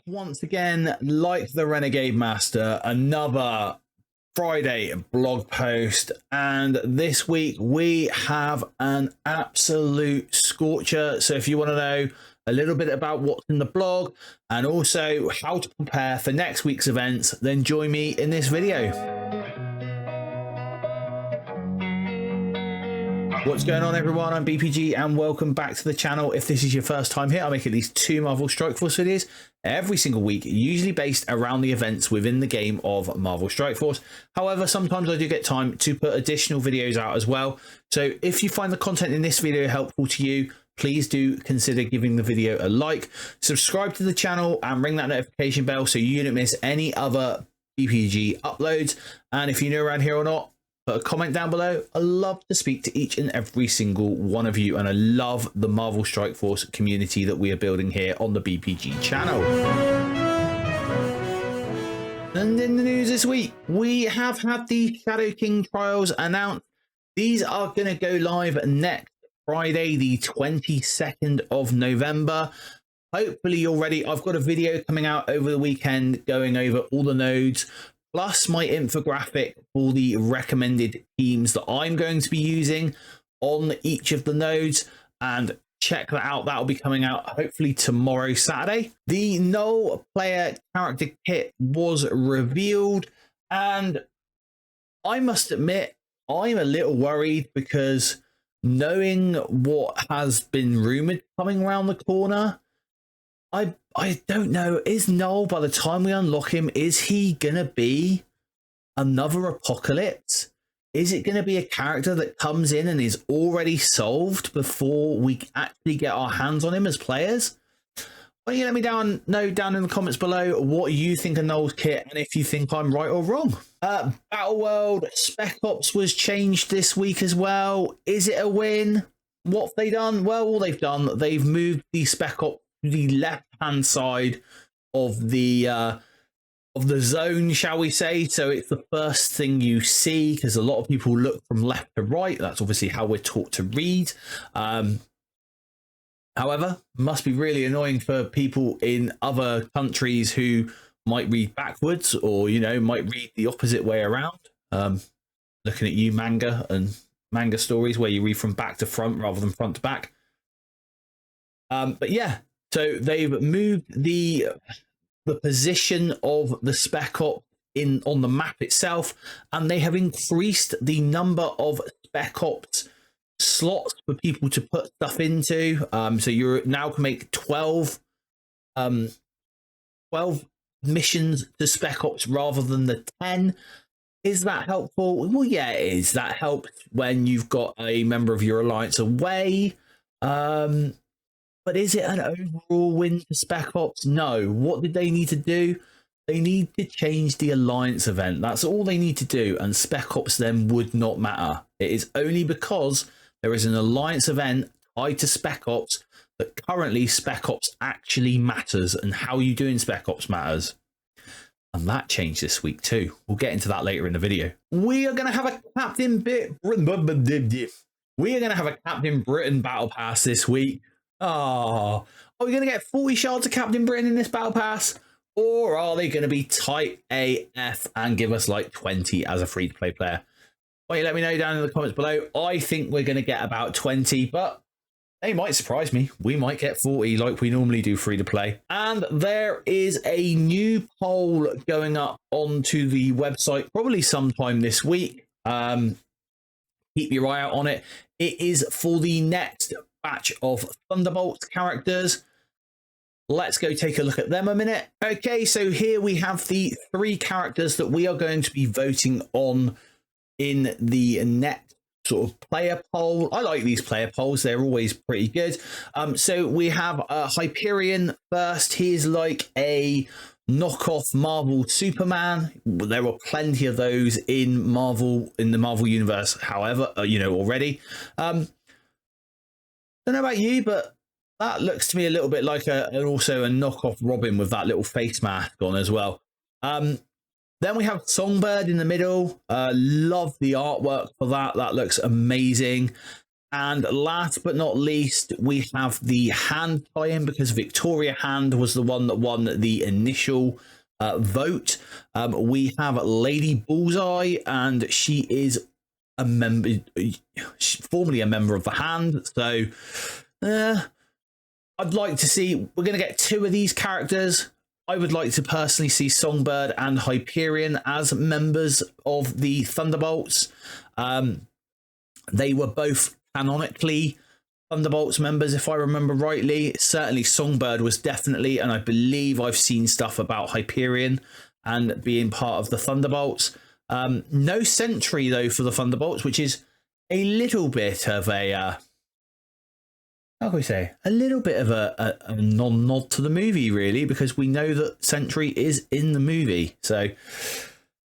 once again, like the Renegade Master, another Friday blog post, and this week we have an absolute scorcher. So if you want to know a little bit about what's in the blog and also how to prepare for next week's events, then join me in this video. What's going on, everyone? I'm BPG and welcome back to the channel. If this is your first time here, I make at least 2 Marvel Strike Force videos every single week, usually based around the events within the game of Marvel Strike Force. However, sometimes I do get time to put additional videos out as well. So if you find the content in this video helpful to you, please do consider giving the video a like, subscribe to the channel and ring that notification bell so you don't miss any other BPG uploads. And if you're new around here or not, put a comment down below. I love to speak to each and every single one of you, and I love the Marvel Strike Force community that we are building here on the BPG channel. And in the news this week, we have had the Shadow King trials announced. These are going to go live next Friday, the 22nd of November. Hopefully you're ready. I've got a video coming out over the weekend going over all the nodes, plus my infographic for the recommended teams that I'm going to be using on each of the nodes, and check that out. That'll be coming out hopefully tomorrow, Saturday. The null player character kit was revealed, and I must admit I'm a little worried because knowing what has been rumored coming around the corner, I don't know. Is Null, by the time we unlock him, is he gonna be another Apocalypse? Is it gonna be a character that comes in and is already solved before we actually get our hands on him as players? Why don't you let me know down in the comments below what you think of Null's kit and if you think I'm right or wrong. Battle World Spec Ops was changed this week as well. Is it a win? What have they done? Well, all they've done, they've moved the Spec Ops to the left hand side of the zone, shall we say. So it's the first thing you see, because a lot of people look from left to right. That's obviously how we're taught to read. However, must be really annoying for people in other countries who might read backwards, or might read the opposite way around. Looking at you, manga and manga stories where you read from back to front rather than front to back. But yeah, so they've moved the position of the Spec Ops on the map itself, and they have increased the number of Spec Ops slots for people to put stuff into. So you now can make 12 missions to Spec Ops rather than the 10. Is that helpful? Well, yeah, it is. That helps when you've got a member of your alliance away. But is it an overall win for Spec Ops? No. What did they need to do? They need to change the alliance event. That's all they need to do, and Spec Ops then would not matter. It is only because there is an alliance event tied to Spec Ops that currently Spec Ops actually matters, and how you do in Spec Ops matters. And that changed this week too. We'll get into that later in the video. We are going to have a Captain Britain Battle Pass this week. Oh, are we going to get 40 shards of Captain Britain in this Battle Pass? Or are they going to be tight AF and give us like 20 as a free-to-play player? Why don't you let me know down in the comments below. I think we're going to get about 20, but they might surprise me. We might get 40 like we normally do free-to-play. And there is a new poll going up onto the website probably sometime this week. Keep your eye out on it. It is for the next batch of Thunderbolts characters. Let's go take a look at them a minute. Okay, so here we have the 3 characters that we are going to be voting on in the next sort of player poll. I like these player polls. They're always pretty good. So we have Hyperion first. He's like a knockoff Marvel Superman. There are plenty of those in the Marvel universe, however, already. Don't know about you, but that looks to me a little bit like also a knockoff Robin with that little face mask on as well. Then we have Songbird in the middle. Love the artwork for that. That looks amazing. And last but not least, we have the Hand tie-in, because Victoria Hand was the one that won the initial vote. We have Lady Bullseye, and she is a member, formerly a member of the Hand. So I'd like to see, we're going to get 2 of these characters. I would like to personally see Songbird and Hyperion as members of the Thunderbolts. They were both canonically Thunderbolts members, if I remember rightly. Certainly Songbird was definitely, and I believe I've seen stuff about Hyperion and being part of the Thunderbolts. No Sentry, though, for the Thunderbolts, which is a little bit of a, how can we say, a little bit of a nod to the movie, really, because we know that Sentry is in the movie. So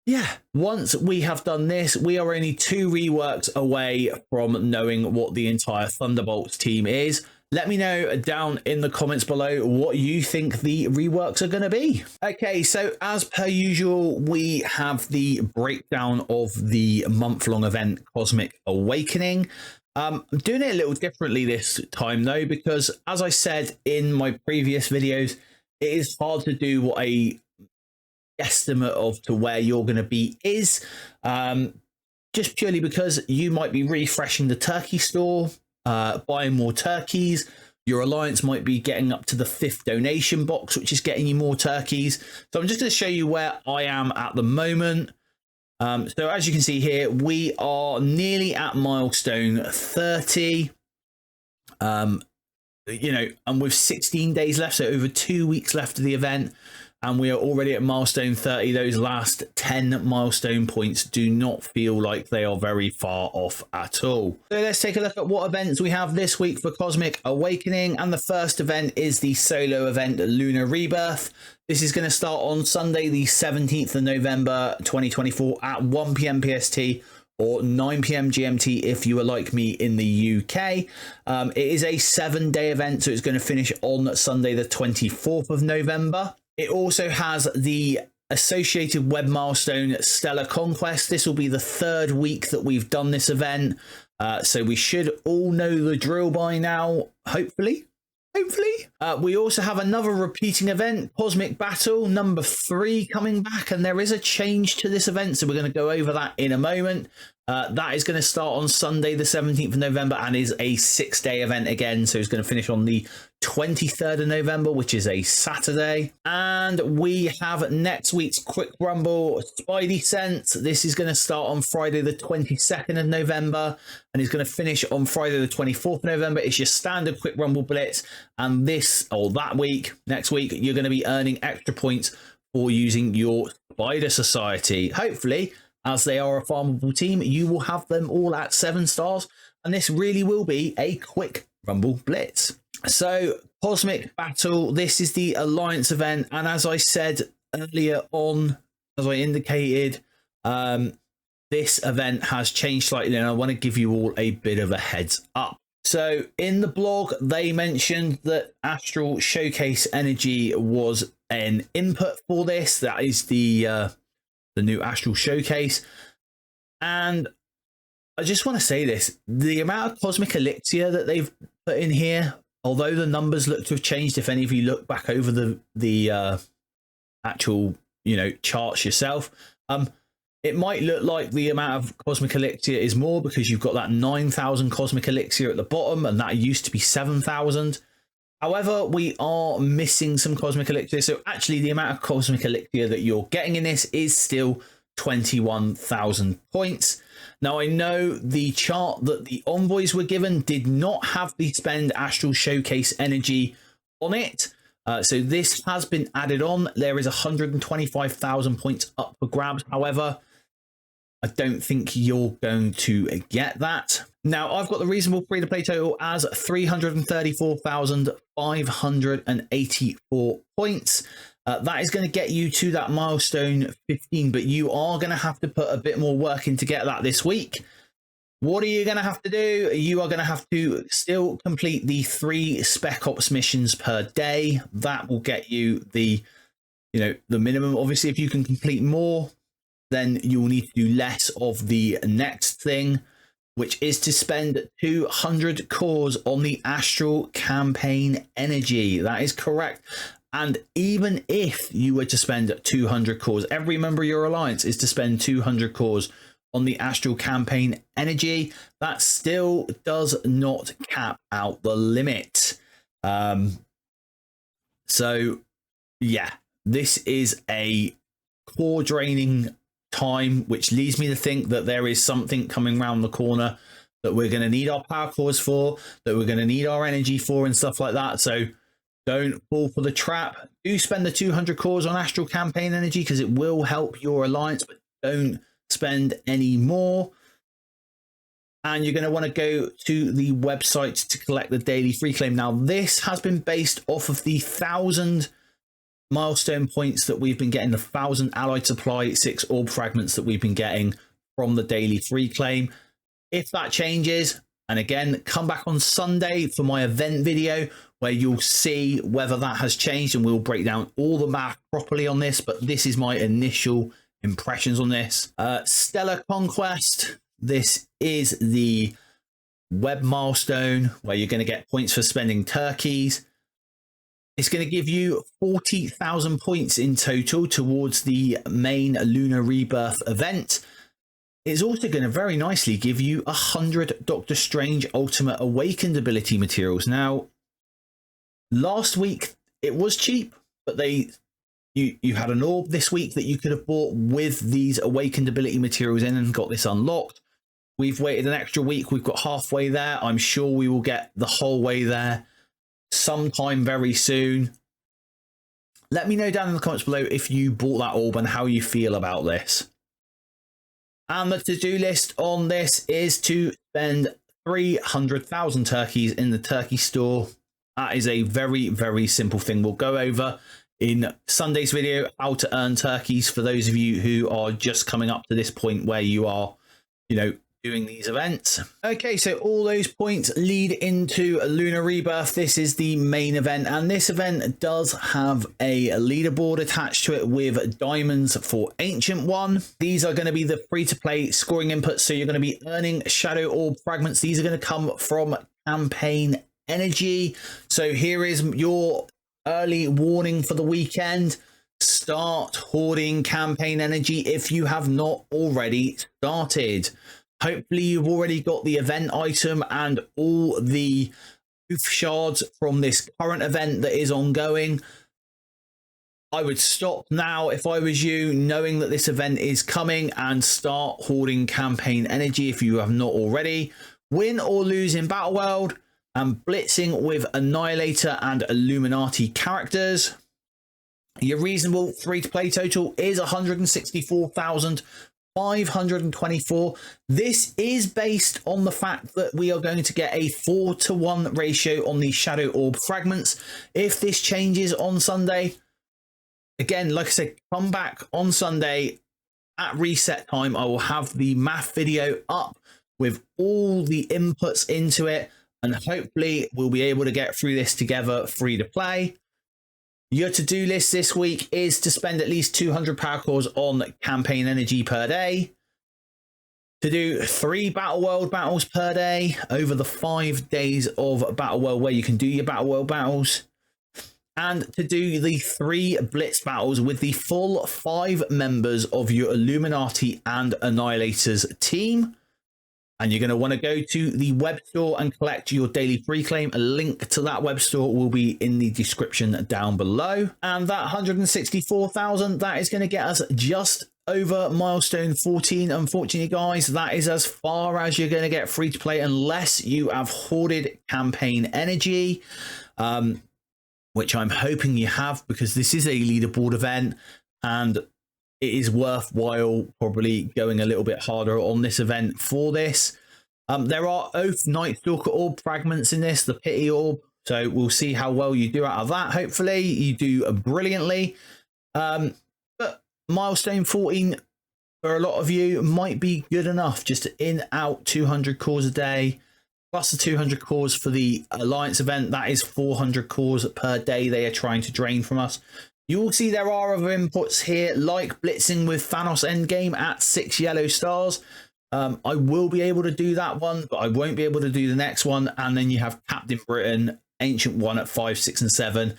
yeah, once we have done this, we are only 2 reworks away from knowing what the entire Thunderbolts team is. Let me know down in the comments below what you think the reworks are going to be. Okay, so as per usual, we have the breakdown of the month-long event Cosmic Awakening. I'm doing it a little differently this time, though, because as I said in my previous videos, it is hard to do what a estimate of to where you're going to be is, just purely because you might be refreshing the turkey store, buying more turkeys. Your alliance might be getting up to the 5th donation box, which is getting you more turkeys. So I'm just going to show you where I am at the moment. So as you can see here, we are nearly at milestone 30. You know, and with 16 days left, so over 2 weeks left of the event, and we are already at milestone 30. Those last 10 milestone points do not feel like they are very far off at all. So let's take a look at what events we have this week for Cosmic Awakening. And the first event is the solo event, Lunar Rebirth. This is going to start on Sunday, the 17th of November, 2024 at 1 PM PST. Or 9 PM GMT if you are like me in the UK. It is a 7-day event, so it's going to finish on Sunday the 24th of November. It also has the associated web milestone Stellar Conquest. This will be the 3rd week that we've done this event, so we should all know the drill by now, hopefully. We also have another repeating event, Cosmic Battle number 3 coming back, and there is a change to this event, so we're going to go over that in a moment. That is going to start on Sunday the 17th of November and is a 6-day event again, so it's going to finish on the 23rd of November, which is a Saturday. And we have next week's Quick Rumble Spidey Sense. This is going to start on Friday the 22nd of November and is going to finish on Friday the 24th of November. It's your standard Quick Rumble Blitz, and this, or that week, next week, you're going to be earning extra points for using your Spider Society. Hopefully, as they are a farmable team, you will have them all at 7 stars, and this really will be a Quick Rumble Blitz. So, Cosmic Battle, this is the Alliance event, and as I said earlier on, as I indicated, this event has changed slightly, and I want to give you all a bit of a heads up. So, in the blog, they mentioned that Astral Showcase Energy was an input for this. That is the new Astral Showcase. And I just want to say this, the amount of Cosmic Elixir that they've put in here, although the numbers look to have changed, if any of you look back over the actual, you know, charts yourself, it might look like the amount of Cosmic Elixir is more because you've got that 9,000 Cosmic Elixir at the bottom, and that used to be 7,000. However, we are missing some Cosmic Elixir. So actually the amount of Cosmic Elixir that you're getting in this is still 21,000 points. Now, I know the chart that the envoys were given did not have the spend Astral Showcase energy on it. So this has been added on. There is 125,000 points up for grabs. However, I don't think you're going to get that. Now, I've got the reasonable free-to-play total as 334,584 points. That is going to get you to that milestone 15, but you are going to have to put a bit more work in to get that this week. What are you going to have to do? You are going to have to still complete the 3 Spec Ops missions per day. That will get you the, you know, the minimum. Obviously, if you can complete more, then you will need to do less of the next thing. which is to spend 200 cores on the Astral Campaign Energy. That is correct. And even if you were to spend 200 cores, every member of your alliance is to spend 200 cores on the Astral Campaign Energy. That still does not cap out the limit. So yeah, this is a core draining time, which leads me to think that there is something coming around the corner that we're going to need our power cores for, that we're going to need our energy for, and stuff like that. So don't fall for the trap. Do spend the 200 cores on Astral Campaign Energy because it will help your alliance, but don't spend any more. And you're going to want to go to the website to collect the daily free claim. Now, this has been based off of the 1,000 milestone points that we've been getting, the 1,000 allied supply 6 orb fragments that we've been getting from the daily free claim. If that changes, and again, come back on Sunday for my event video where you'll see whether that has changed, and we'll break down all the math properly on this. But this is my initial impressions on this. Stellar Conquest. This is the web milestone where you're going to get points for spending turkeys. It's going to give you 40,000 points in total towards the main Lunar Rebirth event. It's also going to very nicely give you 100 Doctor Strange Ultimate Awakened ability materials. Now, last week it was cheap, but you had an orb this week that you could have bought with these Awakened ability materials in and got this unlocked. We've waited an extra week. We've got halfway there. I'm sure we will get the whole way there sometime very soon. Let me know down in the comments below if you bought that orb and how you feel about this. And the to-do list on this is to spend 300,000 turkeys in the turkey store. That is a very, very simple thing. We'll go over in Sunday's video how to earn turkeys for those of you who are just coming up to this point where you are, doing these events. Okay, so all those points lead into Lunar Rebirth. This is the main event, and this event does have a leaderboard attached to it with diamonds for Ancient One. These are going to be the free-to-play scoring inputs, so you're going to be earning Shadow Orb fragments. These are going to come from Campaign Energy. So here is your early warning for the weekend. Start hoarding Campaign Energy if you have not already started. Hopefully you've already got the event item and all the oof shards from this current event that is ongoing. I would stop now if I was you, knowing that this event is coming, and start hoarding Campaign Energy if you have not already. Win or lose in Battle World, and blitzing with Annihilator and Illuminati characters. Your reasonable free-to-play total is 164,524. This is based on the fact that we are going to get a 4-to-1 ratio on the Shadow Orb fragments. If this changes on Sunday, again, like I said, come back on Sunday at reset time. I will have the math video up with all the inputs into it, and hopefully we'll be able to get through this together free to play. Your to-do list this week is to spend at least 200 power cores on Campaign Energy per day, to do 3 Battle World battles per day over the 5 days of Battle World where you can do your Battle World battles, and to do the 3 Blitz battles with the full 5 members of your Illuminati and Annihilators team. And you're going to want to go to the web store and collect your daily free claim. A link to that web store will be in the description down below. And that 164,000, that is going to get us just over milestone 14. Unfortunately, guys, that is as far as you're going to get free to play unless you have hoarded Campaign Energy, which I'm hoping you have, because this is a leaderboard event and it is worthwhile probably going a little bit harder on this event for this. There are Oath Night Stalker Orb fragments in this, the Pity Orb. So we'll see how well you do out of that. Hopefully you do brilliantly. But milestone 14 for a lot of you might be good enough. Just in out 200 cores a day, plus the 200 cores for the Alliance event. That is 400 cores per day they are trying to drain from us. You will see there are other inputs here, like blitzing with Thanos Endgame at 6 yellow stars. I will be able to do that one, but I won't be able to do the next one. And then you have Captain Britain, Ancient One at 5, 6, and 7.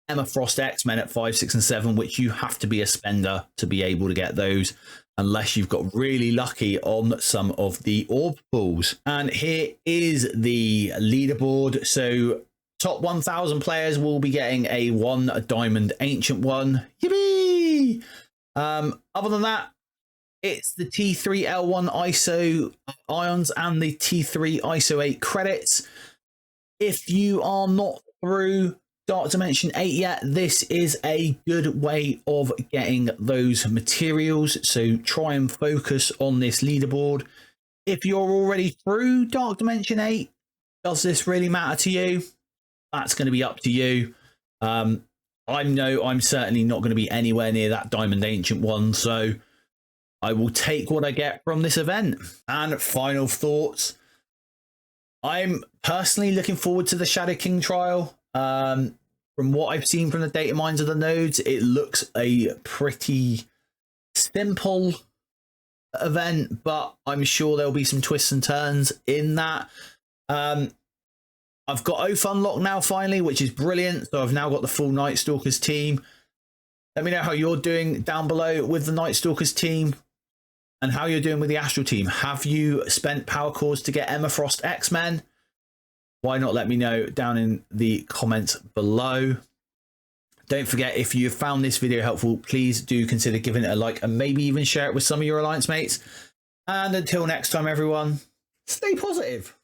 Emma Frost X-Men at 5, 6, and 7, which you have to be a spender to be able to get those, unless you've got really lucky on some of the orb pools. And here is the leaderboard. So top 1,000 players will be getting a 1 diamond Ancient One. Yippee! Other than that, it's the T3L1 ISO ions and the T3 ISO 8 credits. If you are not through Dark Dimension 8 yet, this is a good way of getting those materials. So try and focus on this leaderboard. If you're already through Dark Dimension 8, does this really matter to you? That's going to be up to you. I'm certainly not going to be anywhere near that Diamond Ancient One, so I will take what I get from this event. And final thoughts. I'm personally looking forward to the Shadow King trial. From what I've seen from the Datamines of the nodes, it looks a pretty simple event, but I'm sure there'll be some twists and turns in that. I've got Oath unlocked now finally, which is brilliant. So I've now got the full Night Stalkers team. Let me know how you're doing down below with the Night Stalkers team and how you're doing with the Astral team. Have you spent power cores to get Emma Frost X-Men? Why not let me know down in the comments below. Don't forget, if you found this video helpful, please do consider giving it a like and maybe even share it with some of your Alliance mates. And until next time, everyone, stay positive.